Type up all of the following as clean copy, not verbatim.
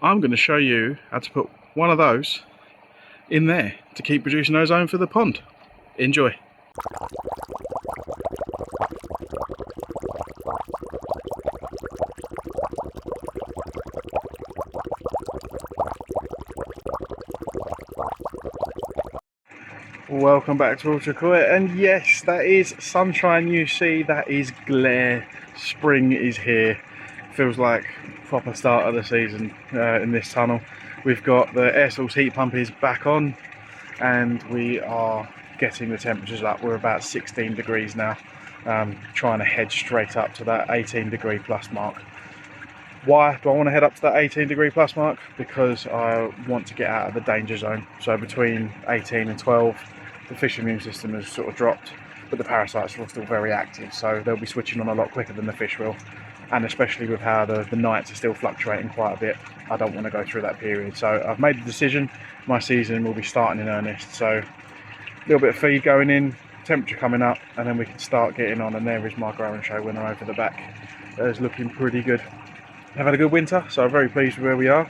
I'm going to show you how to put one of those in there to keep producing ozone for the pond. Enjoy. Welcome back to Ultracoy, and yes, that is sunshine you see, that is glare. Spring is here. Feels like proper start of the season in this tunnel. We've got the air source heat pump is back on and we are getting the temperatures up. We're about 16 degrees now, trying to head straight up to that 18 degree plus mark. Why do I want to head up to that 18 degree plus mark? Because I want to get out of the danger zone. So between 18 and 12, the fish immune system has sort of dropped, but the parasites are still very active, so they'll be switching on a lot quicker than the fish will. And especially with how the nights are still fluctuating quite a bit, I don't want to go through that period. So I've made the decision, my season will be starting in earnest. So a little bit of feed going in, temperature coming up, and then we can start getting on. And there is my grow and show winner over the back. That is looking pretty good. I've had a good winter, so I'm very pleased with where we are.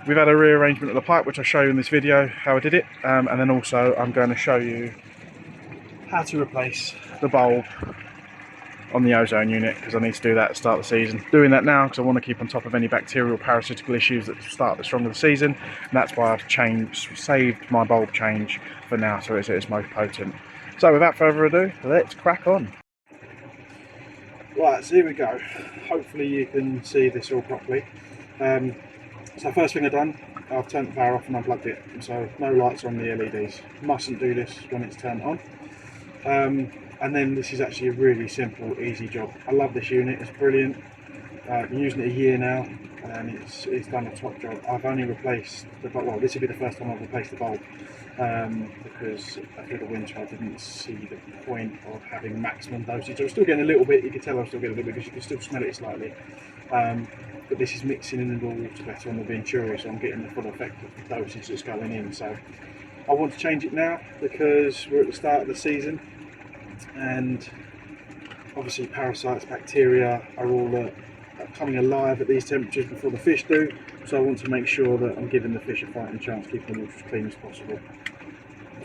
We've had a rearrangement of the pipe, which I'll show you in this video how I did it, and then also I'm going to show you how to replace the bulb on the ozone unit, because I need to do that at the start of the season. Doing that now because I want to keep on top of any bacterial parasitical issues that start at the start of the season, and that's why I've saved my bulb change for now, so it's at its most potent. So without further ado, let's crack on. Right, so here we go. Hopefully you can see this all properly. So first thing I've done, I've turned the power off and unplugged it. So no lights on the LEDs. Mustn't do this when it's turned on. And then this is actually a really simple, easy job. I love this unit, it's brilliant. I've been using it a year now and it's done a top job. I've only replaced the bulb, well, this will be the first time I've replaced the bulb, because through the winter I didn't see the point of having maximum dosage. I was still getting a little bit, you can tell I was still getting a little bit because you can still smell it slightly. But this is mixing in the raw water better on the Venturi, so I'm getting the full effect of the dosage that's going in. So I want to change it now because we're at the start of the season, and obviously parasites, bacteria are all coming alive at these temperatures before the fish do. So I want to make sure that I'm giving the fish a fighting chance, keeping them as clean as possible.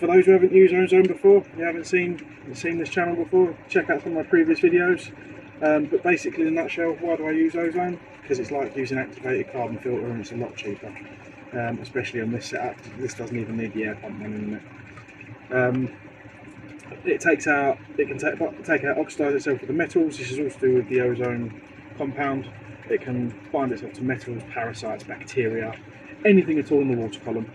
For those who haven't used Ozone before, you haven't seen this channel before, check out some of my previous videos. But basically, in a nutshell, why do I use Ozone? Because it's like using activated carbon filter and it's a lot cheaper, especially on this setup. This doesn't even need the air pump running in it. It can take out, oxidise itself with the metals. This is all to do with the ozone compound. It can bind itself to metals, parasites, bacteria, anything at all in the water column.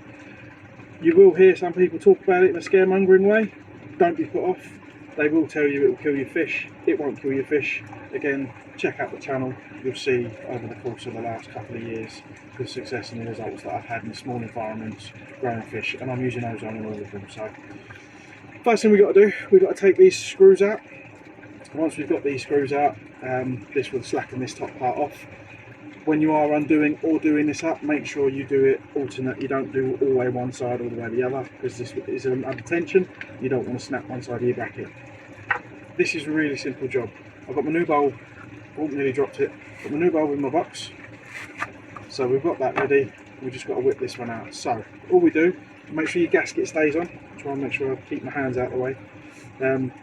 You will hear some people talk about it in a scaremongering way. Don't be put off. They will tell you it will kill your fish. It won't kill your fish. Again, check out the channel. You'll see over the course of the last couple of years the success and the results that I've had in small environments growing fish, and I'm using ozone in all of them. So first thing we've got to do, we've got to take these screws out. Once we've got these screws out, this will slacken this top part off. When you are undoing or doing this up, make sure you do it alternate. You don't do all the way one side, all the way the other, because this is under tension. You don't want to snap one side of your bracket. This is a really simple job. I've got my new bulb, oh, nearly dropped it. Got my new bulb in my box. So we've got that ready. We've just got to whip this one out. So all we do, make sure your gasket stays on. Try and make sure I keep my hands out of the way.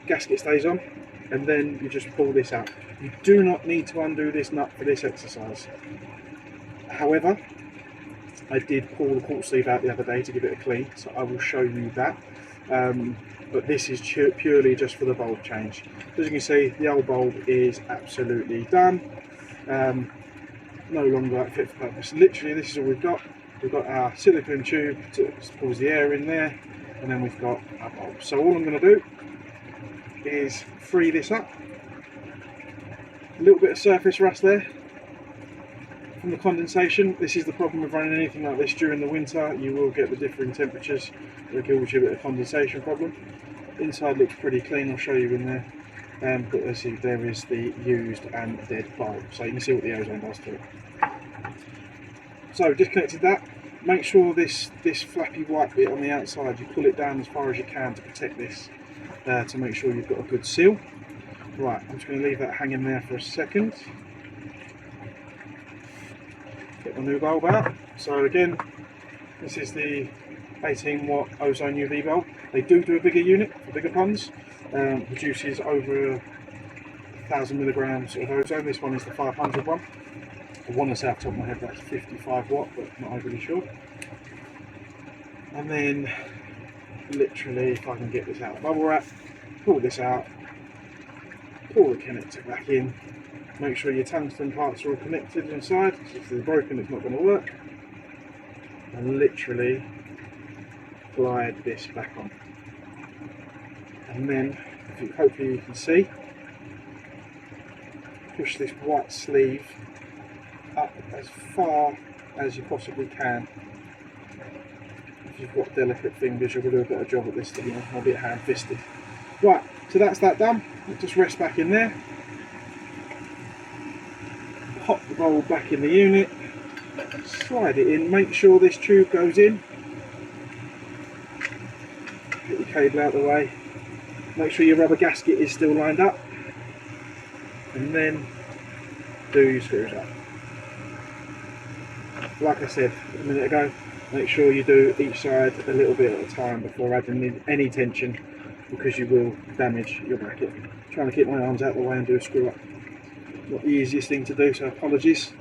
Gasket stays on, and then you just pull this out. You do not need to undo this nut for this exercise. However, I did pull the quartz sleeve out the other day to give it a clean, so I will show you that. But this is purely just for the bulb change. As you can see, the old bulb is absolutely done. No longer fit for purpose. Literally, this is all we've got. We've got our silicone tube to pulls the air in there, and then we've got our bulb. So all I'm going to do is free this up. A little bit of surface rust there from the condensation. This is the problem with running anything like this during the winter. You will get the differing temperatures. It'll give you a bit of condensation problem. Inside looks pretty clean, I'll show you in there. But let's see, there is the used and dead bulb. So you can see what the ozone does to it. So disconnected that. Make sure this flappy white bit on the outside, you pull it down as far as you can to protect this, to make sure you've got a good seal. Right, I'm just going to leave that hanging there for a second. Get my new bulb out. So again, this is the 18 watt Ozone UV bulb. They do a bigger unit for bigger ponds. Produces over 1,000 milligrams of ozone. This one is the 500 one. I want to say off the top of my head that's 55 watt, but not overly sure. And then literally, if I can get this out of the bubble wrap, pull this out, pull the connector back in, make sure your tungsten parts are all connected inside. If they're broken, it's not going to work. And literally glide this back on. And then, hopefully you can see, push this white sleeve up as far as you possibly can. If you've got delicate fingers, you'll do a better job at this than me. I'll be hand-fisted. Right, so that's that done. It just rests back in there. Pop the bulb back in the unit. Slide it in. Make sure this tube goes in. Get your cable out of the way. Make sure your rubber gasket is still lined up. And then do your screws up. Like I said a minute ago, make sure you do each side a little bit at a time before adding any tension, because you will damage your bracket. I'm trying to keep my arms out of the way and do a screw up. Not the easiest thing to do, so apologies.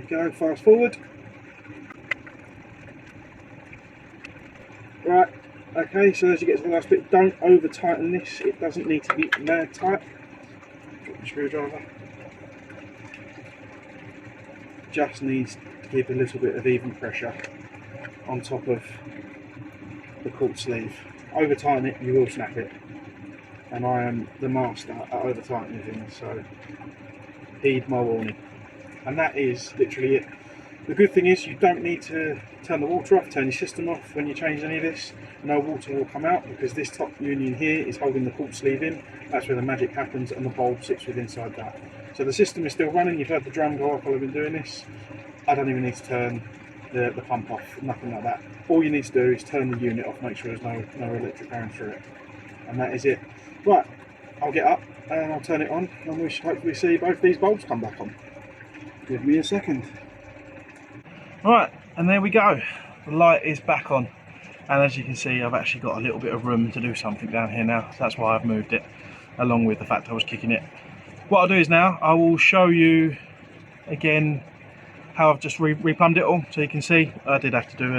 There we go, fast forward. Right, okay, so as you get to the last bit, don't over tighten this. It doesn't need to be mad tight. Drop the screwdriver. Just needs to keep a little bit of even pressure on top of the Quartz sleeve. Over tighten it, you will snap it. And I am the master at over tightening things, so heed my warning. And that is literally it. The good thing is you don't need to turn the water off, turn your system off when you change any of this. No water will come out because this top union here is holding the Quartz sleeve in. That's where the magic happens, and the bulb sits within inside that. So the system is still running. You've heard the drum go off while I've been doing this. I don't even need to turn the pump off, nothing like that. All you need to do is turn the unit off, make sure there's no electric going through it. And that is it. Right, I'll get up and I'll turn it on, and we should hopefully see both these bulbs come back on. Give me a second. Right, and there we go. The light is back on. And as you can see, I've actually got a little bit of room to do something down here now. So that's why I've moved it, along with the fact I was kicking it. What I'll do is now, I will show you again how I've just replumbed it all. So you can see, I did have to do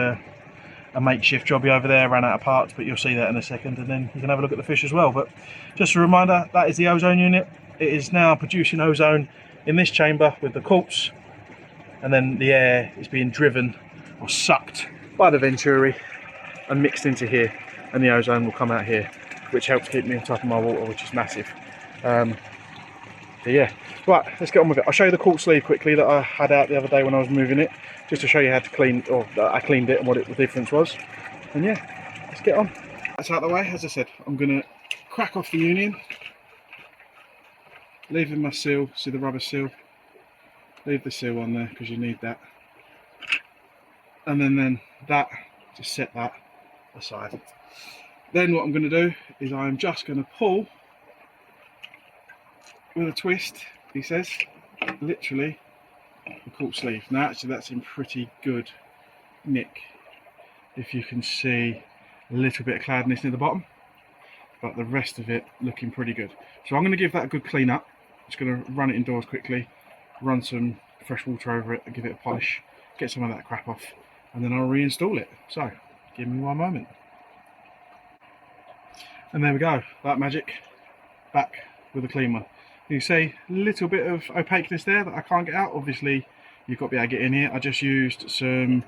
a makeshift jobby over there, ran out of parts, but you'll see that in a second, and then you can have a look at the fish as well. But just a reminder, that is the ozone unit. It is now producing ozone in this chamber with the Quartz, and then the air is being driven or sucked by the Venturi and mixed into here, and the ozone will come out here, which helps keep me on top of my water, which is massive. So yeah, right, let's get on with it. I'll show you the Quartz sleeve quickly that I had out the other day when I was moving it, just to show you how to clean, or that I cleaned it and what the difference was. And yeah, let's get on. That's out of the way. As I said, I'm going to crack off the union, leaving my seal, see the rubber seal, leave the seal on there because you need that. And then that, just set that aside. Then what I'm going to do is I'm just going to pull with a twist, he says, literally the Quartz sleeve. Now actually that's in pretty good nick, if you can see a little bit of cloudiness near the bottom, but the rest of it looking pretty good. So I'm going to give that a good clean up. Just going to run it indoors quickly, run some fresh water over it and give it a polish, get some of that crap off, and then I'll reinstall it. So give me one moment. And there we go, that magic, back with a clean one. You see a little bit of opaqueness there that I can't get out. Obviously you've got to be able to get in here. I just used some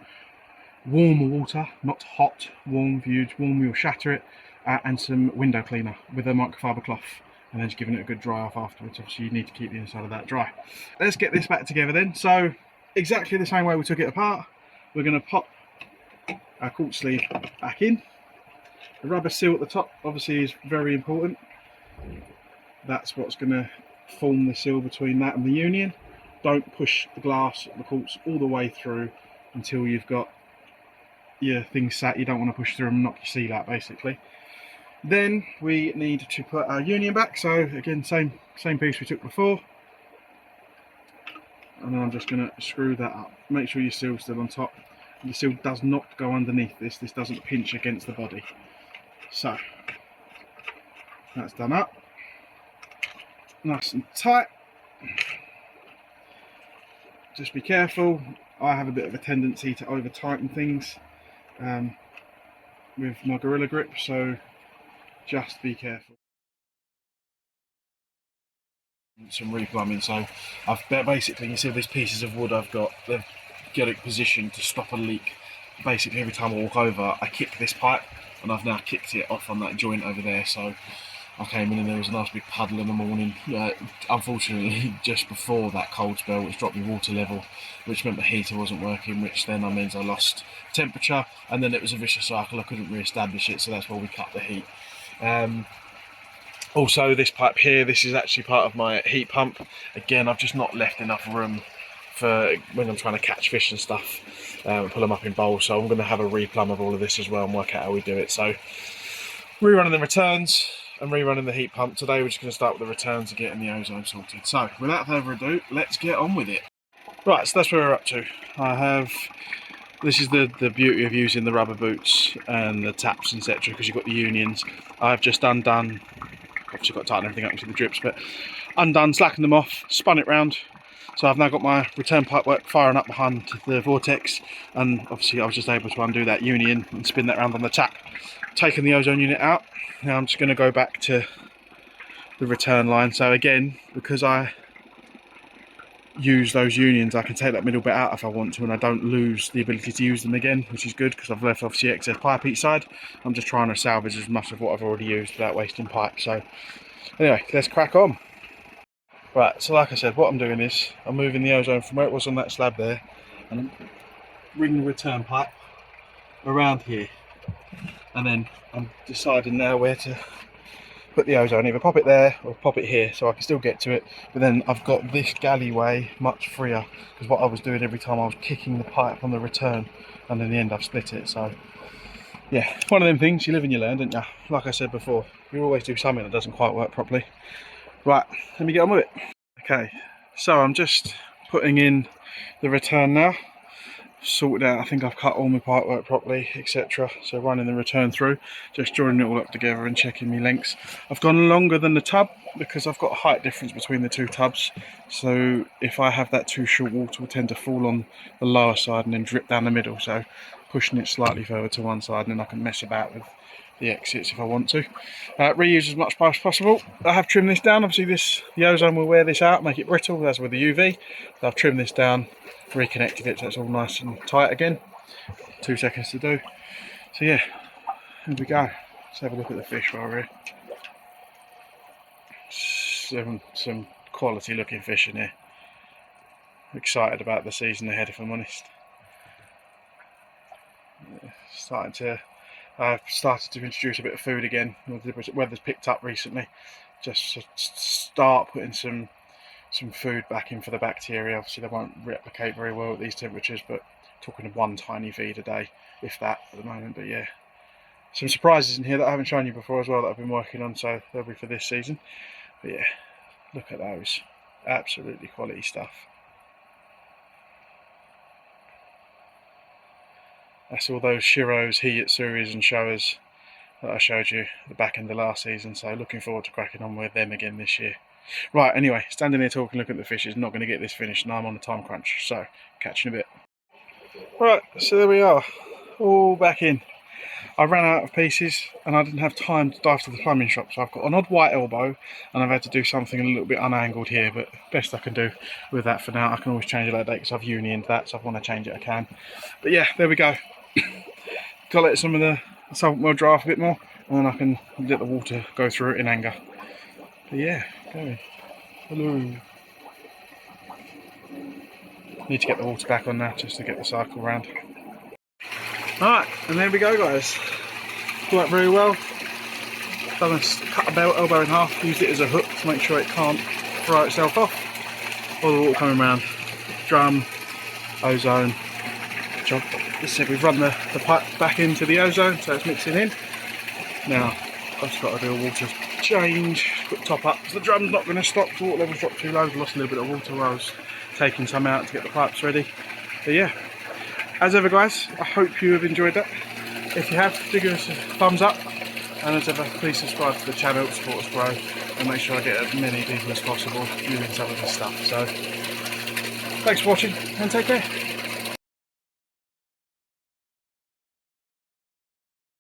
warm water, not hot, warm. If you use warm you'll shatter it, and some window cleaner with a microfiber cloth, and then just giving it a good dry off afterwards. Obviously you need to keep the inside of that dry. Let's get this back together then. So exactly the same way we took it apart, we're going to pop our Quartz sleeve back in. The rubber seal at the top obviously is very important. That's what's going to form the seal between that and the union. Don't push the glass, the Quartz, all the way through until you've got your things sat. You don't want to push through and knock your seal out basically. Then we need to put our union back. So again, same piece we took before. and then I'm just going to screw that up. Make sure your seal's still on top. Your seal does not go underneath this. This doesn't pinch against the body. So that's done up. Nice and tight. Just be careful. I have a bit of a tendency to over tighten things with my Gorilla Grip, so just be careful. Some replumbing, so I've basically, you see these pieces of wood I've got, they've got it positioned to stop a leak. Basically every time I walk over I kick this pipe, and I've now kicked it off on that joint over there. So I came in and there was a nice big puddle in the morning. Unfortunately, just before that cold spell, which dropped my water level, which meant the heater wasn't working, which then means I lost temperature, and then it was a vicious cycle. I couldn't re-establish it, so that's why we cut the heat. Also, this pipe here, this is actually part of my heat pump. Again, I've just not left enough room for when I'm trying to catch fish and stuff, pull them up in bowls. So I'm going to have a replumb of all of this as well and work out how we do it. So rerunning the returns and rerunning the heat pump. Today we're just going to start with the returns and getting the ozone sorted. So without further ado, let's get on with it. Right, so that's where we're up to. This is the beauty of using the rubber boots and the taps, etc., because you've got the unions. I've just undone, obviously got to tighten everything up into the drips, but undone, slackened them off, spun it round. So I've now got my return pipe work firing up behind the vortex, and obviously I was just able to undo that union and spin that round on the tap. Taking the ozone unit out. Now I'm just going to go back to the return line. So again, because I use those unions, I can take that middle bit out if I want to, and I don't lose the ability to use them again, which is good because I've left obviously excess pipe each side. I'm just trying to salvage as much of what I've already used without wasting pipe. So anyway, let's crack on. Right, so like I said, what I'm doing is I'm moving the ozone from where it was on that slab there, and I'm bringing the return pipe around here, and then I'm deciding now where to put the ozone, either pop it there or pop it here so I can still get to it. But then I've got this galleyway much freer, because what I was doing every time I was kicking the pipe on the return, and in the end I've split it. So yeah, one of them things, you live and you learn, don't you? Like I said before, you always do something that doesn't quite work properly. Right, let me get on with it. Okay, so I'm just putting in the return now. Sorted out, I think I've cut all my pipe work properly, etc. So running the return through, just joining it all up together and checking my lengths. I've gone longer than the tub because I've got a height difference between the two tubs. So if I have that too short, water will tend to fall on the lower side and then drip down the middle. So pushing it slightly further to one side, and then I can mess about with the exits if I want to. Reuse as much pipe as possible. I have trimmed this down. Obviously the ozone will wear this out, make it brittle, as with the UV. So I've trimmed this down, reconnected it so it's all nice and tight again. 2 seconds to do. So yeah, here we go. Let's have a look at the fish while we're here. Some quality looking fish in here. Excited about the season ahead, if I'm honest. I've started to introduce a bit of food again. The weather's picked up recently. Just to start putting some food back in for the bacteria. Obviously they won't replicate very well at these temperatures, but talking of one tiny feed a day, if that, at the moment. But yeah, some surprises in here that I haven't shown you before as well that I've been working on, so they'll be for this season. But yeah, look at those, absolutely quality stuff. That's all those Shiros, Hiyatsuris and Showas that I showed you at the back end of last season, so looking forward to cracking on with them again this year. Right, anyway, standing here talking, looking at the fish is not going to get this finished, and I'm on a time crunch, so catch you in a bit. Right, so there we are, all back in. I ran out of pieces and I didn't have time to dive to the plumbing shop, so I've got an odd white elbow and I've had to do something a little bit unangled here, but best I can do with that for now. I can always change it later because I've unioned that, so if I want to change it I can. But yeah, there we go. Got to let some of the solvent well dry off a bit more, and then I can let the water go through it in anger. But yeah, go. Hello. Need to get the water back on now just to get the cycle round. Alright, and there we go guys. Worked very well. Cut a belt elbow in half, used it as a hook to make sure it can't throw itself off. All the water coming around. Drum, ozone. Good job. As I said, we've run the pipe back into the ozone, so it's mixing in. Now, I've just got to do a water change, put the top up, because the drum's not going to stop, the water level's dropped too low. I've lost a little bit of water while I was taking some out to get the pipes ready. But yeah, as ever guys, I hope you have enjoyed that. If you have, do give us a thumbs up, and as ever, please subscribe to the channel to support us grow, and make sure I get as many people as possible using some of this stuff. So thanks for watching, and take care.